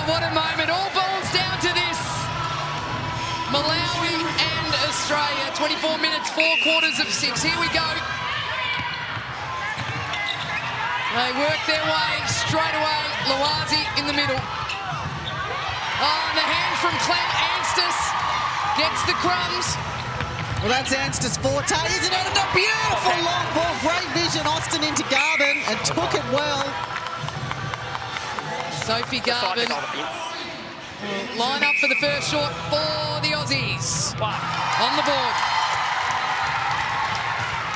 what a moment. All balls down to this. Malawi and Australia. 24 minutes, 4 quarters of 6. Here we go. They work their way straight away. Lawazi in the middle. Oh, and the hand from Clem Anstis gets the crumbs. Well, that's Anstis' forte, isn't it? And a beautiful long ball. Great vision. Austin into Garvin and took it well. Sophie Garvin will line up for the first shot for the Aussies. On the board.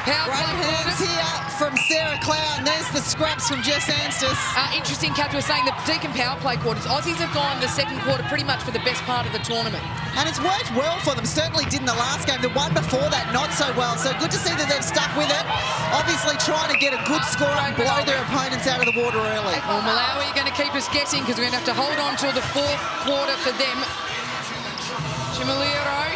Power Great play hands here from Sarah Cloud, and there's the scraps from Jess Anstis. Interesting, Kat was saying that Deakin power play quarters, Aussies have gone the second quarter pretty much for the best part of the tournament. And it's worked well for them. Certainly did in the last game. The one before that, not so well. So good to see that they've stuck with it. Obviously trying to get a good score and blow their opponents out of the water early. Well, Malawi are going to keep us guessing because we're going to have to hold on till the fourth quarter for them. Chimilero.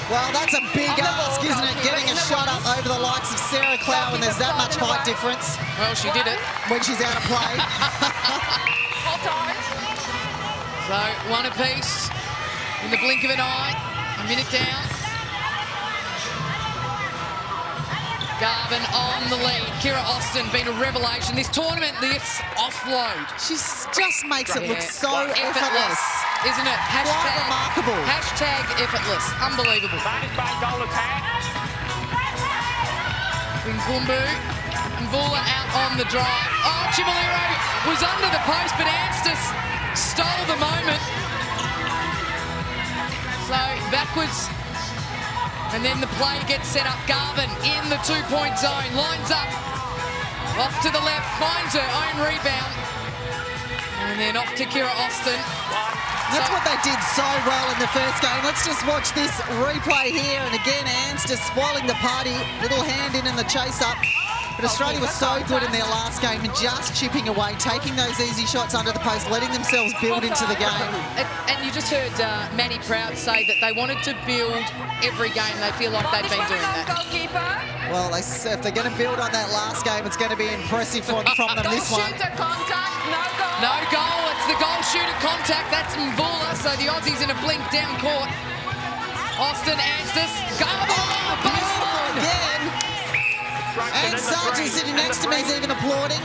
Well, that's a big ask, isn't it? Getting a shot up over the likes of Sarah Clow when there's that much height difference. Well, she did it. When she's out of play. So, one apiece in the blink of an eye. A minute down. Garvin on the lead. Kira Austin been a revelation. This tournament, this offload. She just makes it look so effortless. Isn't it? Quite remarkable. Hashtag effortless. Unbelievable. Binkumbu. Mbula out on the drive. Oh, Chimilero was under the post, but Anstis stole the moment. So, backwards. And then the play gets set up. Garvin in the two-point zone. Lines up. Off to the left. Finds her own rebound. And then off to Kira Austin. That's what they did so well in the first game. Let's just watch this replay here. And again, Anstis spoiling the party. Little hand in the chase-up. But Australia was so good in their last game and just chipping away, taking those easy shots under the post, letting themselves build into the game. And you just heard Manny Proud say that they wanted to build every game. They feel like they've been doing that. Well, if they're going to build on that last game, it's going to be impressive from them this one. No goal. It's the goal shooter contact. That's Mbula. So the Aussies in a blink down court. Austin Anstis. Beautiful again. And Sargent sitting next to me is even applauding.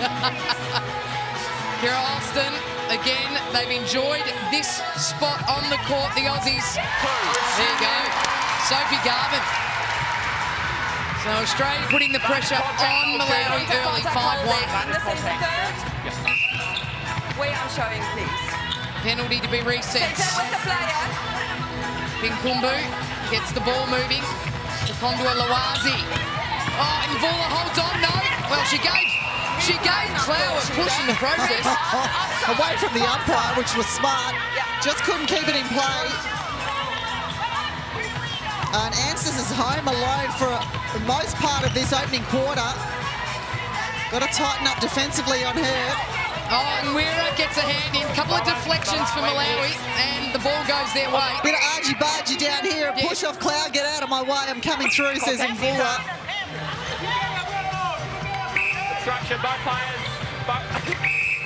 Kira Austin, again, they've enjoyed this spot on the court, the Aussies. There you go. Sophie Garvin. So Australia putting the pressure on Malawi early, 5-1. Wait, I'm showing, please. Penalty to be reset. With the player. Binkumbu gets the ball moving. Kondua Lawazi. Oh, and Mbula holds on. No. Well, she gave Clow a push in the process. Away from the umpire, which was smart. Just couldn't keep it in play. And Anstis is home alone for the most part of this opening quarter. Got to tighten up defensively on her. Oh, and Wira gets a hand in. A couple of deflections for Malawi, and the ball goes their way. Bit of argy-bargy down here. A push off Cloud. Get out of my way. I'm coming through, says Mbula.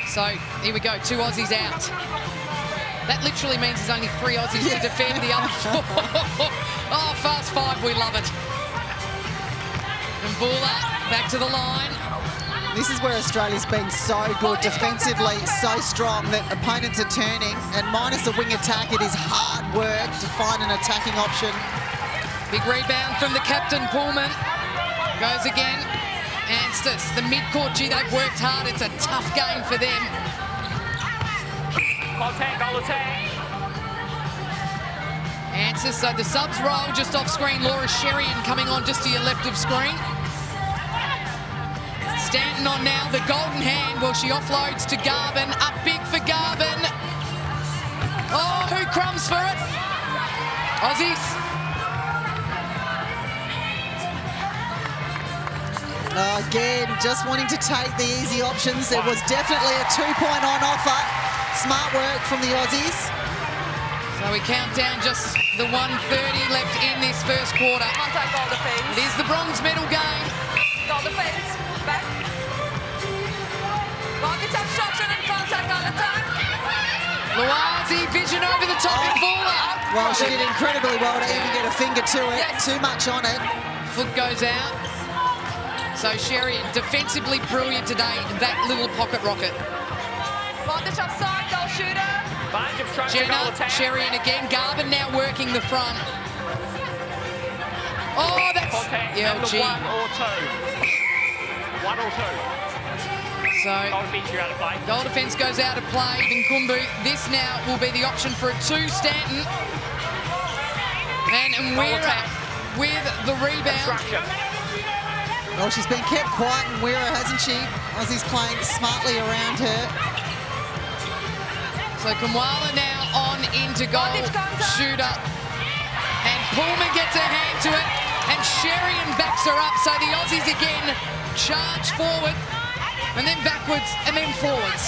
So, here we go. 2 Aussies out. That literally means there's only 3 Aussies to defend the other 4. Oh, Fast5, we love it. Mbula back to the line. This is where Australia's been so good defensively, so strong that opponents are turning. And minus a wing attack, it is hard work to find an attacking option. Big rebound from the captain, Pullman. Goes again. Anstis, the mid-court, gee, they've worked hard. It's a tough game for them. Goal attack. Anstis, so the subs roll just off screen. Laura Sherian coming on just to your left of screen. Stanton on now, the golden hand. Well, she offloads to Garvin. Up big for Garvin. Oh, who crumbs for it? Aussies. Again, just wanting to take the easy options. There was definitely a 2-point on offer. Smart work from the Aussies. So we count down just the 1:30 left in this first quarter. Contact goal defense. It is the bronze medal game. Goal defense. Back. Ball gets obstruction and contact on attack. Luazi, vision over the top in Vola. Well, she did incredibly well to even get a finger to it. Too much on it. Foot goes out. So Sherry, defensively brilliant today, that little pocket rocket. Advantage offside, goal shooter. Jenna, Sherry, and again, Garvin now working the front. Oh, that's... Yeah, gee. One or two. So, goal defence goes out of play. Vinkumbu, this now will be the option for a 2. Stanton. And Nwera with the rebound. Well, she's been kept quiet, Nwera, hasn't she? Aussie's playing smartly around her. So Kamwala now on into goal. Shooter. And Pullman gets her hand to it. And Sherian backs her up. So the Aussies again charge forward. And then backwards, and then forwards.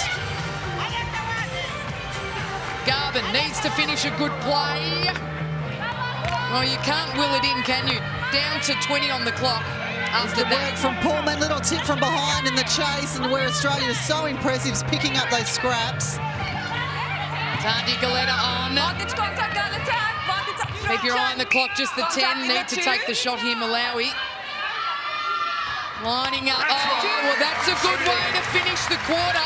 Garvin needs to finish a good play. Well, you can't will it in, can you? Down to 20 on the clock after The work that. from Pullman, little tip from behind in the chase, and where Australia is so impressive is picking up those scraps. Tandy Galetta on. Advantage contact, goal attack. Advantage obstruction. Keep your eye on the clock, just the 10 Contact in need the to 2. take the shot here, Malawi. Lining up. Oh, well, that's a good way to finish the quarter.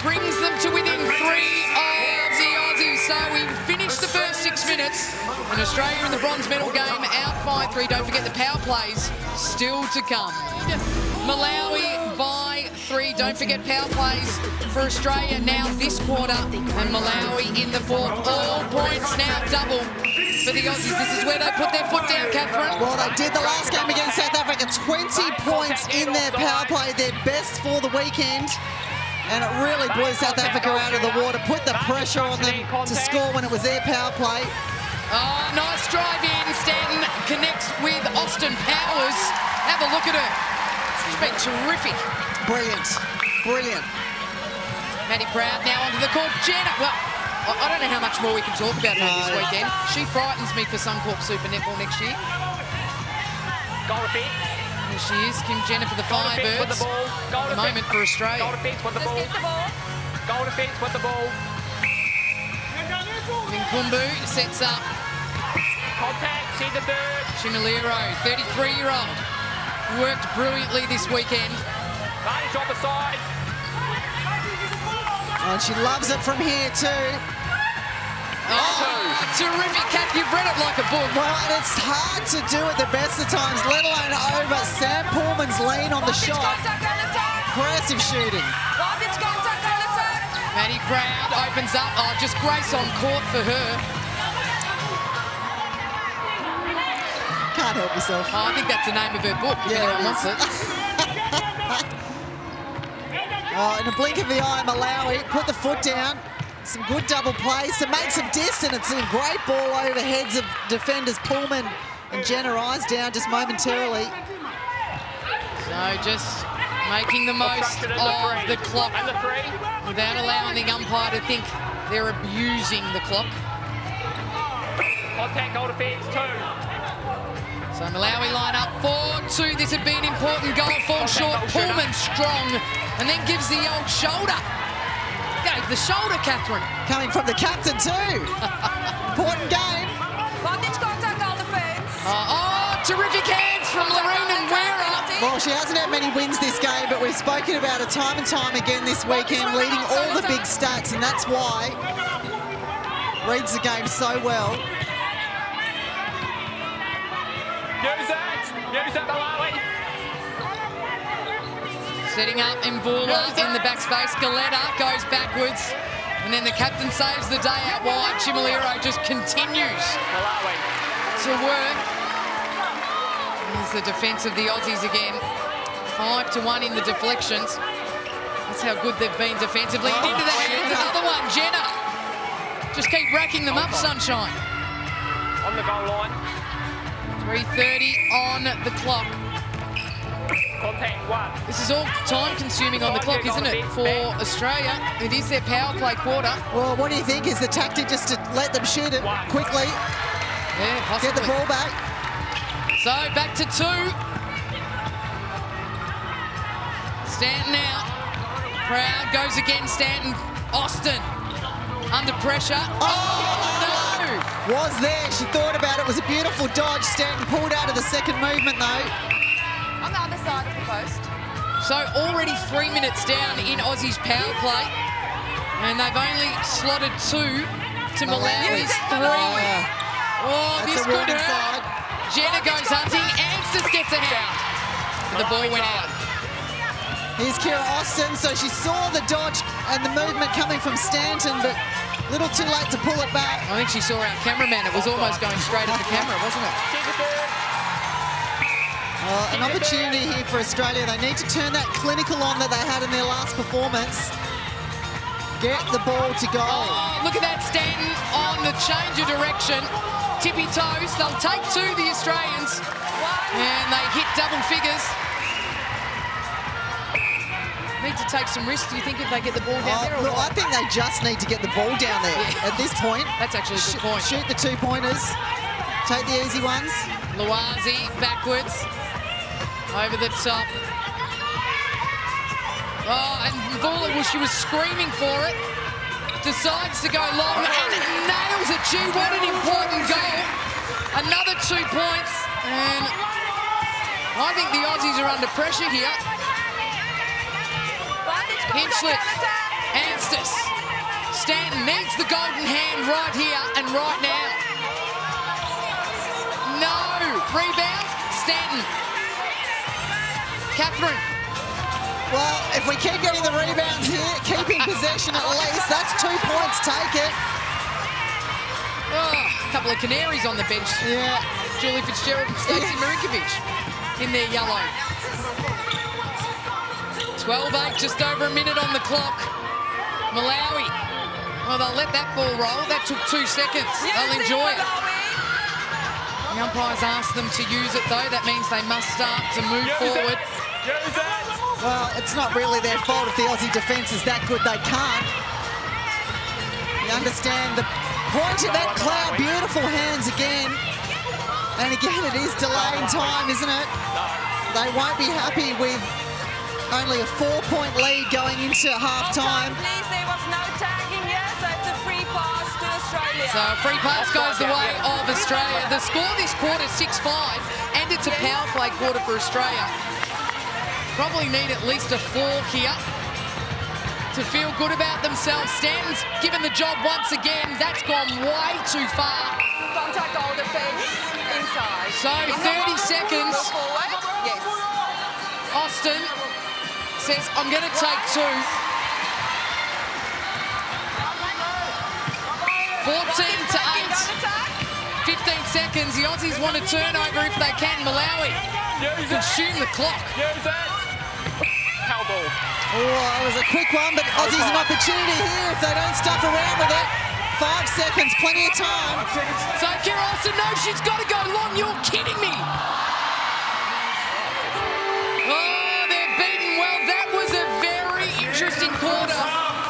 Brings them to within 3 of the Aussies. So we finished the first 6 minutes. And Australia in the bronze medal game out 5-3. Don't forget the power plays still to come. Malawi by 3. Don't forget power plays for Australia now this quarter. And Malawi in the 4th. All points now double for the Aussies. This is where they put their foot down, Catherine. Well, they did the last game against South Africa. 20 points in their power play, their best for the weekend. And it really blew South Africa out of the water, put the pressure on them to score when it was their power play. Oh, nice drive in. Stanton connects with Austin Powers. Have a look at her. She's been terrific. Brilliant, brilliant. Maddie Proud now onto the court. Jenna, well, I don't know how much more we can talk about her this weekend. She frightens me for Suncorp Super Netball next year. Goal defence. There she is, Kim Jenna for the Firebirds. With the ball. Goal The moment for Australia. Goal defence with the Let's ball. get the ball. Goal defence with the ball. Minkumbu sets up. Contact, see the third. Chimilero, 33-year-old. Worked brilliantly this weekend. Advantage on the side. And she loves it from here too. Oh, terrific, Kat. You've read it like a book. Well, and it's hard to do at the best of times, let alone over Sam Pullman's lean on the Advantage shot. contact, goal attack. Impressive shooting. Advantage contact, goal attack. Maddie Proud opens up. Oh, just grace on court for her. Can't help yourself. Oh, I think that's the name of her book, if Yeah, anyone it wants is. it. Oh, in a blink of the eye, Malawi put the foot down. Some good double plays to make some distance. It's a great ball over the heads of defenders Pullman and Jenna eyes down just momentarily. So just making the most of the clock And the 3. without allowing the umpire to think they're abusing the clock. Contact, goal defence 2. So Malawi line up 4-2. This would be an important goal. Fall short. Pullman strong, and then gives the old shoulder. Gave the shoulder, Catherine. Coming from the captain too. Important game. Advantage contact, goal defence. Oh, terrific hands from Lorraine and Nwera. Well, she hasn't had many wins this game, but we've spoken about it time and time again this weekend, leading all the big stats, and that's why reads the game so well. Use it, Malawi. Setting up Mvula in the back space. Galetta goes backwards. And then the captain saves the day out wide. Chimilero just continues Malawi. to work. There's the defence of the Aussies again. 5-1 in the deflections. That's how good they've been defensively. And into the hands, another one. Jenna. Just keep racking them up, Sunshine. On the goal line. 3:30 on the clock. Contact 1. This is all time-consuming on the clock, isn't it, for Australia? It is their power play quarter. Well, what do you think? Is the tactic just to let them shoot it quickly, Yeah, possibly. get the ball back? So, back to 2. Stanton out. Proud goes again, Stanton. Austin. under pressure. Oh, no! Was there. She thought about it. It was a beautiful dodge. Stanton pulled out of the second movement, though. On the other side of the post. So already 3 minutes down in Aussie's power play. And they've only slotted 2 to Malawi's 3. Oh, That's this a could warning hurt. side. Jenna goes hunting. Anstis gets a hand. The ball went out. Here's Kira Austin. So she saw the dodge and the movement coming from Stanton, but a little too late to pull it back. I think she saw our cameraman. It was almost going straight at the camera, wasn't it? An opportunity here for Australia. They need to turn that clinical on that they had in their last performance. Get the ball to goal. Oh, look at that, Stanton on the change of direction. Tippy toes. They'll take 2, the Australians. And they hit double figures. Need to take some risks, do you think, if they get the ball down there? Or Look, what? I think they just need to get the ball down there at this point. That's actually a good point. Shoot the 2-pointers. Take the easy ones. Luazi backwards. Over the top. Oh, and Vula, well, she was screaming for it. Decides to go long and nails it. Gee, what an important goal. Another 2 points. And I think the Aussies are under pressure here. Hinchliffe, Anstis, Stanton needs the golden hand right here and right now. No, rebound, Stanton. Catherine. Well, if we keep getting the rebounds here, keeping possession at least, that's 2 points, take it. Oh, a couple of canaries on the bench. Yeah. Julie Fitzgerald and Stacey Marinkovic in their yellow. 12-8, just over a minute on the clock. Malawi. Well, they'll let that ball roll. That took 2 seconds. They'll enjoy it. The umpires asked them to use it, though. That means they must start to move forward. Well, it's not really their fault if the Aussie defence is that good. They can't. You understand the point of that cloud. Beautiful hands again. And again, it is delaying time, isn't it? They won't be happy with only a 4-point lead going into half-time. Please, there was no tagging here, so it's a free pass to Australia. So a free pass goes the way of Australia. The score this quarter, 6-5, and it's a power play quarter for Australia. Probably need at least a 4 here to feel good about themselves. Stanton's given the job once again. That's gone way too far. Contact all defense inside. So 30 seconds. Go forward. Yes. Austin says, I'm going to take 2. 14-8. 15 seconds. The Aussies want to turn over if they can. Malawi consume the clock. Power ball. Oh, it was a quick one, but Aussies an opportunity here if they don't stuff around with it. 5 seconds, plenty of time. So Kira Austin knows she's got to go long. You're kidding me. Oh, they're beaten. Well, that was a very interesting quarter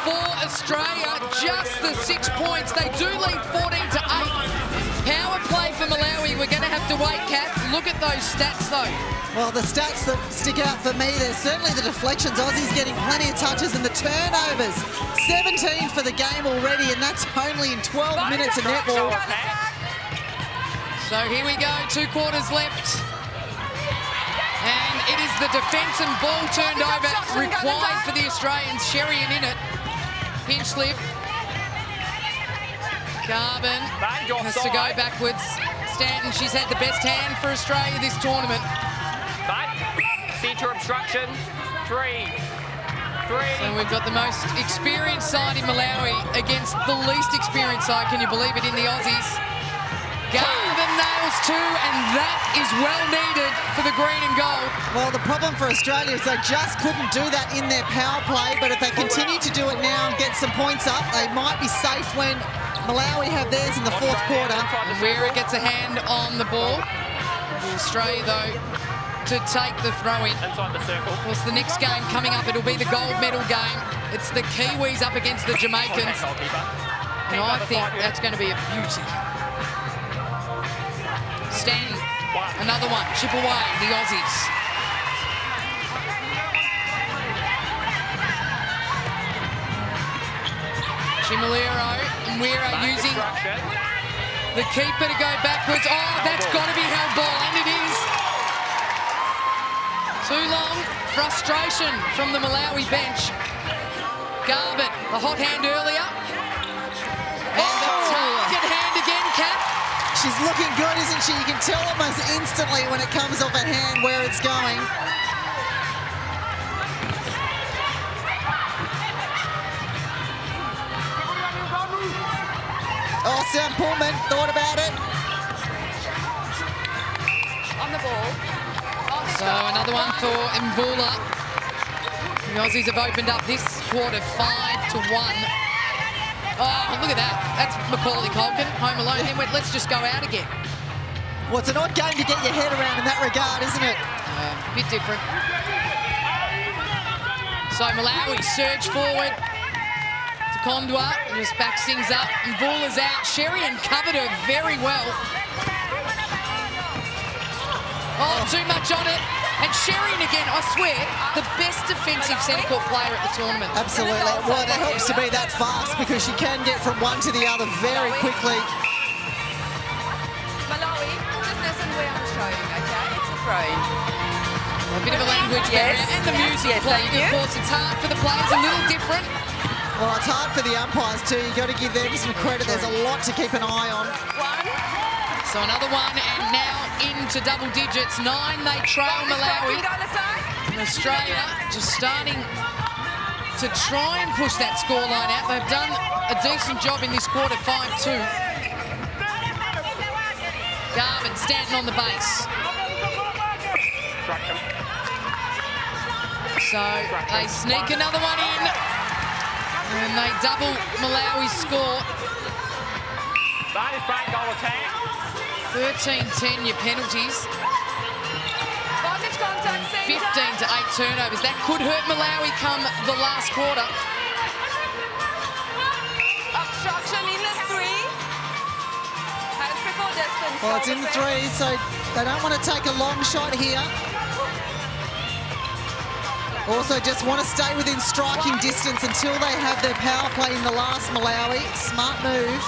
for Australia. Just the 6 points. They do lead 14-8. Power play for Malawi. We're going to have to wait, Kath. Look at those stats, though. Well, the stats that stick out for me, there's certainly the deflections. Aussies getting plenty of touches and the turnovers. 17 for the game already, and that's only in 12 minutes of netball. So here we go, 2 quarters left. And it is the defence and ball turned over required for the Australians. Sherian in it. Hinchliffe. Garvin has to go backwards. Stanton, she's had the best hand for Australia this tournament. But centre obstruction. 3. And we've got the most experienced side in Malawi against the least experienced side, can you believe it, in the Aussies. Garvin nails 2, and that is well needed for the green and gold. Well, the problem for Australia is they just couldn't do that in their power play, but if they continue to do it now and get some points up, they might be safe when Malawi have theirs in the 4th quarter. And Weira gets a hand on the ball. Australia, though, to take the throw-in. Inside the circle. Of course, the next game coming up, it'll be the gold medal game. It's the Kiwis up against the Jamaicans. And I think that's going to be a beauty. Stanton, another one, chip away, the Aussies. Chimilero and Weira using the keeper to go backwards. Oh, that's got to be held ball, and it is. Too long. Frustration from the Malawi bench. Garbutt, the hot hand earlier. And the target hand again, Cap. She's looking good, isn't she? You can tell almost instantly when it comes off a hand where it's going. Oh, Sam Pullman thought about it. On the ball. So another one for Mvula. The Aussies have opened up this quarter 5-1. Oh, look at that. That's Macaulay Culkin, home alone. Then went, let's just go out again. Well, it's an odd game to get your head around in that regard, isn't it? A bit different. So Malawi surge forward. Kondwa just backs things up. Mvula's out. Sherian covered her very well. Oh, too much on it. And Sherian again, I swear, the best defensive centre court player at the tournament. Absolutely. Well, it helps to be that fast because she can get from one to the other very quickly. Malawi, just listen where I'm showing, okay? It's a throw. A bit of a language barrier and the music playing. Of course, it's hard for the players, a little different. Well, it's hard for the umpires too. You've got to give them some credit. There's a lot to keep an eye on. So another one, and now into double digits. 9, they trail Malawi. And Australia just starting to try and push that scoreline out. They've done a decent job in this quarter, 5-2. Garbutt standing on the base. So they sneak another one in. And they double Malawi's score. Bonus break goal attack. 13-10 your penalties. Bondage contact, 15-8 turnovers. That could hurt Malawi come the last quarter. Obstruction in the 3. Hands before distance. Well, it's in the 3, so they don't want to take a long shot here. Also just want to stay within striking distance until they have their power play in the last, Malawi. Smart move.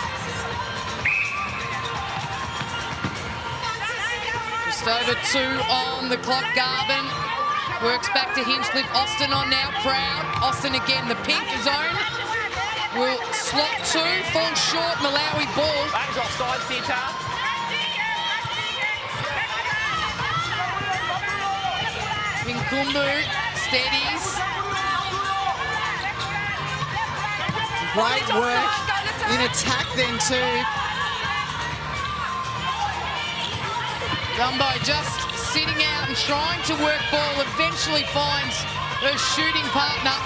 Just over 2 on the clock. Garbutt works back to Hinchcliffe. Austin on now, Proud. Austin again, the pink zone. Will slot 2, falls short, Malawi ball. That is offside centre. Nkumbu steadies. Great work in attack then too. Dumbo just sitting out and trying to work ball, eventually finds her shooting partner,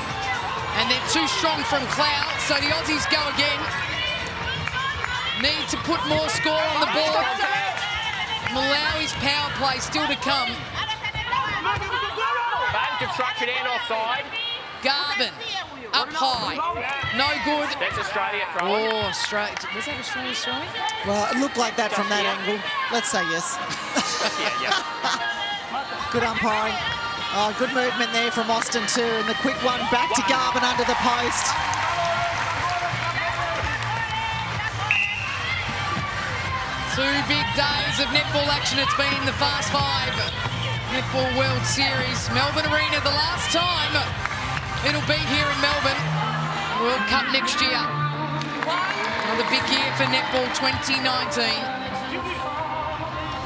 and they're too strong from Cloud, so the Aussies go again. Need to put more score on the board. Malawi's power play still to come. Bad construction and offside. Garbutt up high, no good. That's Australia throwing. Oh, Australia. Was that Australia throwing? Well, it looked like that from that angle. Let's say yes. Yeah. Good umpiring. Oh, good movement there from Austin too. And the quick one back to Garbutt under the post. Two big days of netball action. It's been the Fast 5 Netball World Series. Melbourne Arena the last time. It'll be here in Melbourne. World Cup next year. Another big year for netball 2019.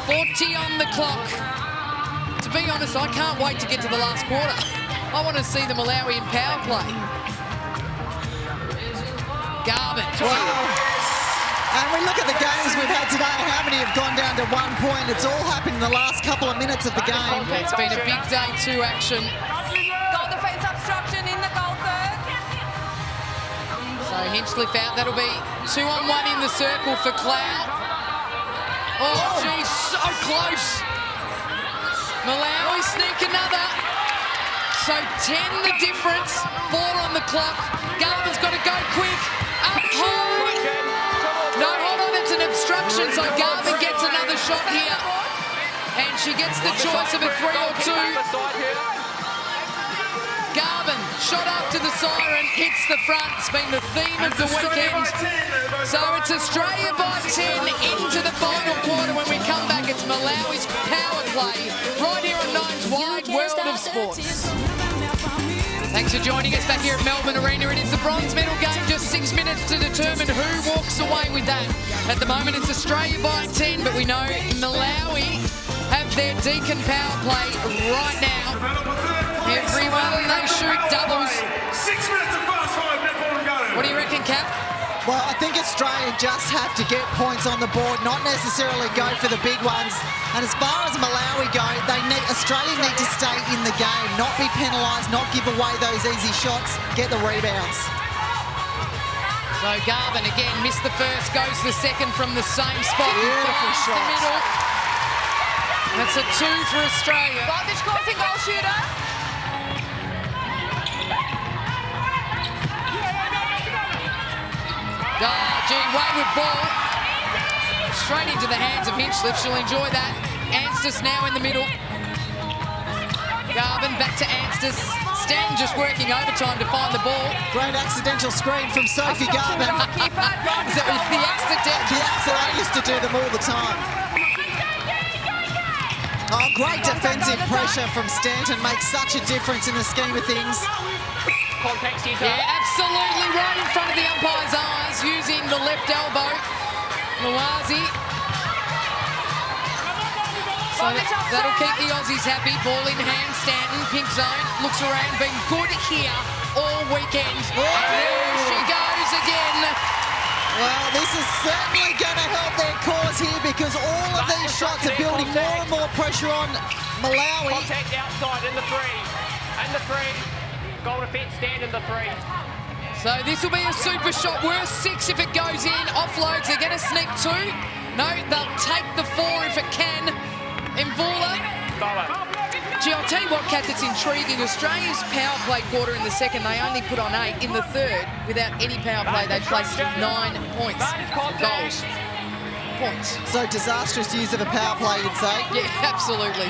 40 on the clock. To be honest, I can't wait to get to the last quarter. I want to see the Malawian power play. Garbutt. Wow. And we look at the games we've had today, how many have gone down to 1 point? It's all happened in the last couple of minutes of the game. It's been a big day 2 action. Goal defense obstruction in the goal third. So Hinchcliffe out. That'll be 2-on-1 in the circle for Cloud. Oh, geez, so close. Malawi sneak another. So 10 the difference. 4 on the clock. Garbutt's got to go quick. Up high. No, hold on, it's an obstruction. So Garbutt gets another shot here. And she gets the choice of a 3 or 2. Garbutt shot after the siren hits the front. It's been the theme of the weekend. So it's Australia by 10 into the final quarter. When we come back, it's Malawi's power play right here on Nine's Wide World of Sports. Thanks for joining us back here at Melbourne Arena. It is the bronze medal game, just 6 minutes to determine who walks away with that. At the moment, it's Australia by 10, but we know Malawi have their Deacon power play right now. Everyone, they shoot doubles. 6 minutes of Fast5 Netball to go. What do you reckon, Cap? Well, I think Australia just have to get points on the board, not necessarily go for the big ones. And as far as Malawi go, Australia need to stay in the game, not be penalised, not give away those easy shots, get the rebounds. So Garvin again missed the first, goes the second from the same spot. Beautiful Finds shot. the middle. That's a 2 for Australia. Vantage crossing goal shooter. Gee, wayward ball. Straight into the hands of Hinchliffe. She'll enjoy that. Anstis now in the middle. Garvin back to Anstis. Stanton just working overtime to find the ball. Great accidental screen from Sophie Garvin. The accident. I used to do them all the time. Oh, great defensive pressure from Stanton makes such a difference in the scheme of things. Contact centre. Yeah, absolutely right in front of the umpire's eyes, using the left elbow. Lawazi. So that'll keep the Aussies happy. Ball in hand, Stanton, pink zone, looks around, been good here all weekend. And there she goes again. Well, this is certainly going to help their cause here because all of these shots are building more and more pressure on Malawi. Contact outside in the three. In the three. Goal defence, stand in the three. So this will be a super shot. Worst 6 if it goes in. Offloads, they're going to sneak 2. No, they'll take the 4 if it can. Mvula. Gee, I'll tell you what, Kath, it's intriguing. Australia's power play quarter in the second, they only put on 8. In the third, without any power play, they placed 9 points. Goals. Points. So disastrous use of a power play, you'd say? Yeah, absolutely.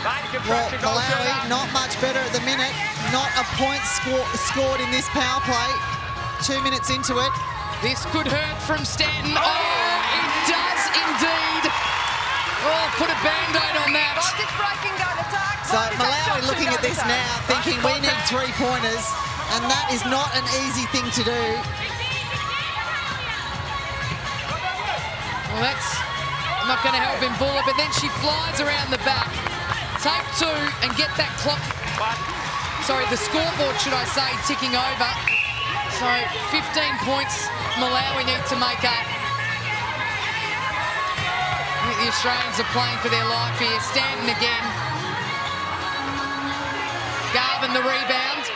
Well, Malawi, not much better at the minute. Not a point scored in this power play. 2 minutes into it. This could hurt from Stanton. Oh, it does indeed. Oh, put a Band-Aid on that. Vantage breaking goal attack. So Malawi looking at this now, thinking we need 3-pointers, and that is not an easy thing to do. Well, that's not going to help Mvula, but then she flies around the back. Take 2 and get that clock. Sorry, the scoreboard, should I say, ticking over. So 15 points Malawi need to make up. I think the Australians are playing for their life here. Stanton again. Garvin the rebound.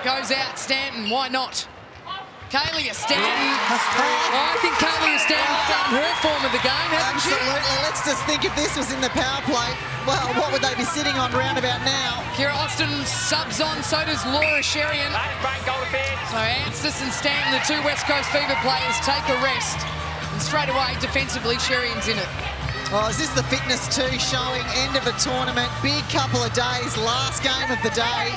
Goes out, Stanton, why not? Kaylia Stanton. I think Kaylia Stanton found her form of the game, hasn't she? Absolutely. Let's just think if this was in the power play, well, what would they be sitting on round about now? Kira Austin subs on, so does Laura Sherian. Goal defence. So Anstis and Stanton, the 2 West Coast Fever players, take a rest. And straight away, defensively, Sherian's in it. Oh, is this the fitness too showing? End of a tournament, big couple of days, last game of the day.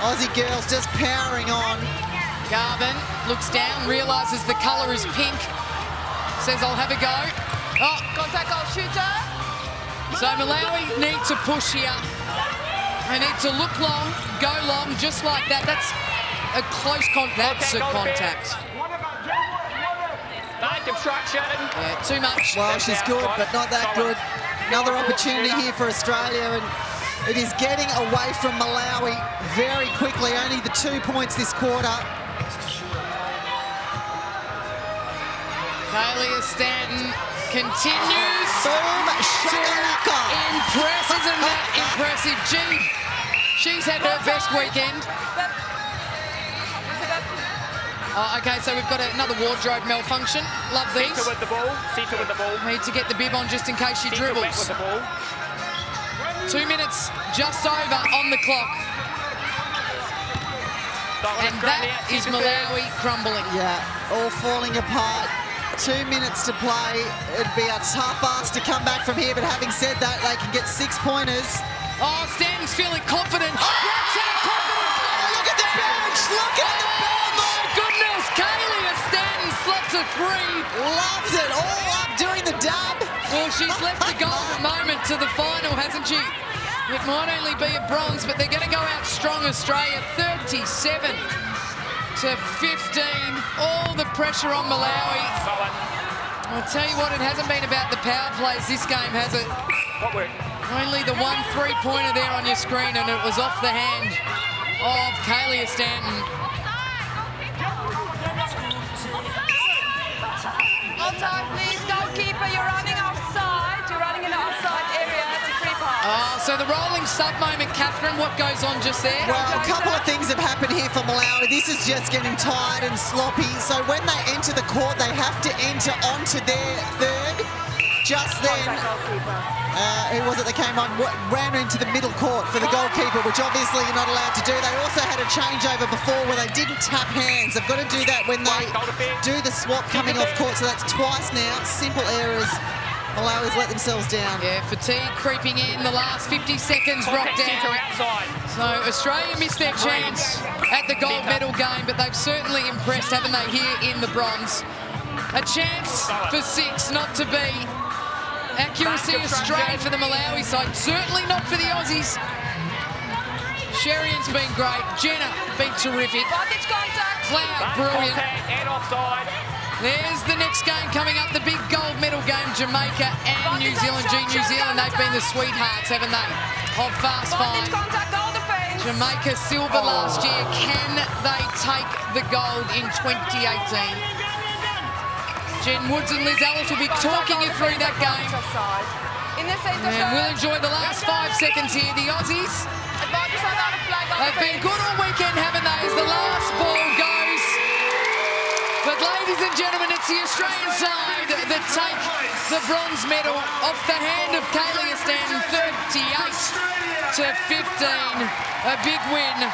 Aussie girls just powering on. Garvin looks down, realises the colour is pink. Says, I'll have a go. Oh, Contact goal shooter. so Malawi need to push here. They need to look long, go long, just like that. That's a close contact. That's a contact. Obstruction. Yeah, too much. Well, she's good, but not that good. Another opportunity here for Australia, and it is getting away from Malawi very quickly. Only the 2 points this quarter. Kaylia Stanton continues. Boom, shakalaka. Impress, isn't that impressive? Gee, she's had her best weekend. Oh, okay, so we've got another wardrobe malfunction. Love these. Centre with the ball. Centre with the ball. Need to get the bib on just in case she Centre back dribbles. with the ball. 2 minutes just over on the clock. And that is Malawi crumbling. Yeah, all falling apart. 2 minutes to play. It'd be a tough ask to come back from here, but having said that, they can get 6 pointers. Oh, Stanton's feeling confident. That's how confident. Look at the bench! Look at the bench! My goodness, Kaylee Stanton slots a 3. Loved it, all up during the dub. Well, she's left the golden moment to the final, hasn't she? It might only be a bronze, but they're going to go out strong, Australia, 37 to 15. All the pressure on Malawi. I'll tell you what, it hasn't been about the power plays this game, has it? What work? Only the 1 3-pointer there on your screen, and it was off the hand of Kaylee Stanton. Outside, please. Goalkeeper, you're running offside. You're running in the offside area. It's a free pass. Oh, so the rolling sub moment, Catherine, what goes on just there? Well, a couple of things have happened here for Malawi. This is just getting tired and sloppy. So when they enter the court, they have to enter onto their third. Just then, who was it that came on? Ran into the middle court for the goalkeeper, which obviously you're not allowed to do. They also had a changeover before where they didn't tap hands. They've got to do that when they do the swap coming off court. So that's twice now. Simple errors. Malawi's let themselves down. Yeah, fatigue creeping in. The last 50 seconds rocked down. So Australia missed their chance at the gold medal game, but they've certainly impressed, haven't they, here in the bronze. A chance for 6, not to be. Accuracy Australia for the Malawi side, certainly not for the Aussies. Sherian's been great. Jenna been terrific. Bondage contact. Cloud, brilliant. And offside. There's the next game coming up, the big gold medal game, Jamaica and New Zealand. New Zealand, they've been the sweethearts, haven't they, of Fast 5. Bondage contact, all defense. Jamaica silver last year. Can they take the gold in 2018? Jen Woods and Liz Ellis will be talking you through that game. And we'll enjoy the last 5 seconds here. The Aussies, they've been good all weekend, haven't they, as the last ball goes. But ladies and gentlemen, it's the Australian side that take the bronze medal off the hand of Kaylee Stanton, 38 to 15. A big win.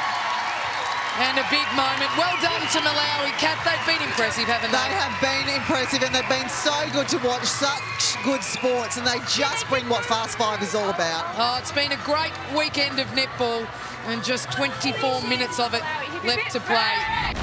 And a big moment. Well done to Malawi. Kat, they've been impressive, haven't they? They have been impressive, and they've been so good to watch. Such good sports, and they just bring what Fast 5 is all about. Oh, it's been a great weekend of netball, and just 24 minutes of it left to play.